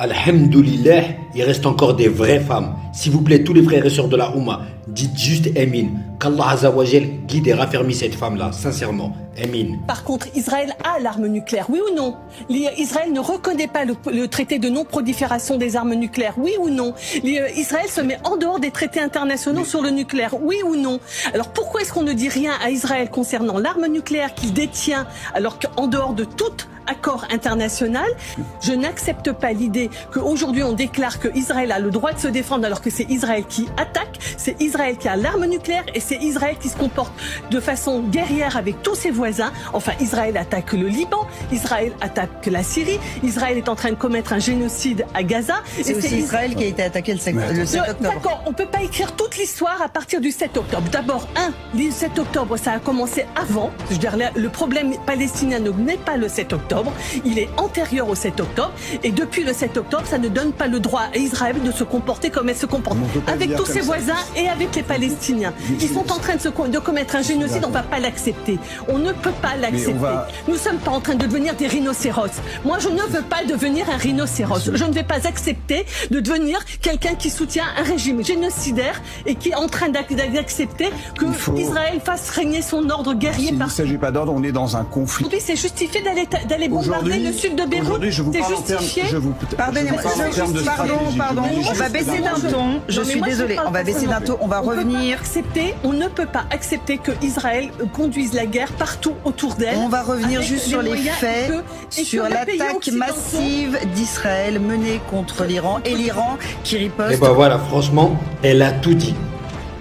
Alhamdulillah, il reste encore des vraies femmes. S'il vous plaît, tous les frères et sœurs de la Oumma, dites juste Amin. Qu'Allah Azzawajal guide et raffermit cette femme-là, sincèrement. Amin. Par contre, Israël a l'arme nucléaire, oui ou non? Israël ne reconnaît pas le traité de non-prolifération des armes nucléaires, oui ou non? Israël se met en dehors des traités internationaux sur le nucléaire, oui ou non? Alors pourquoi est-ce qu'on ne dit rien à Israël concernant l'arme nucléaire qu'il détient, alors qu'en dehors de toute accord international, je n'accepte pas l'idée qu'aujourd'hui on déclare que Israël a le droit de se défendre alors que c'est Israël qui attaque, c'est Israël qui a l'arme nucléaire et c'est Israël qui se comporte de façon guerrière avec tous ses voisins. Enfin, Israël attaque le Liban, Israël attaque la Syrie, Israël est en train de commettre un génocide à Gaza. C'est aussi Israël qui a été attaqué le 7 octobre. D'accord, on ne peut pas écrire toute l'histoire à partir du 7 octobre. D'abord, le 7 octobre, ça a commencé avant. Je veux dire, le problème palestinien n'est pas le 7 octobre. Il est antérieur au 7 octobre et depuis le 7 octobre, ça ne donne pas le droit à Israël de se comporter comme elle se comporte avec tous ses voisins et avec les Palestiniens. Ils sont en train de commettre un génocide, on ne va pas l'accepter. On ne peut pas l'accepter. Nous ne sommes pas en train de devenir des rhinocéros. Moi, je ne veux pas devenir un rhinocéros. Je ne vais pas accepter de devenir quelqu'un qui soutient un régime génocidaire et qui est en train d'accepter que Israël fasse régner son ordre guerrier. Il ne s'agit pas d'ordre, on est dans un conflit. Aujourd'hui, c'est justifié d'aller bombarder le sud de Beyrouth. C'est justifié. Pardonnez-moi, pardon, on va baisser d'un ton. Je suis désolée, on va baisser d'un ton, on va revenir. On ne peut pas accepter que Israël conduise la guerre partout autour d'elle. On va revenir juste sur les faits, sur l'attaque massive d'Israël menée contre l'Iran et l'Iran qui riposte. Et ben voilà, franchement, elle a tout dit.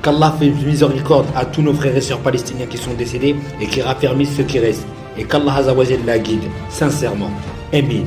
Qu'Allah fait miséricorde à tous nos frères et sœurs palestiniens qui sont décédés et qui raffermissent ceux qui restent. Et qu'Allah Azzawajal la guide, sincèrement. Amin.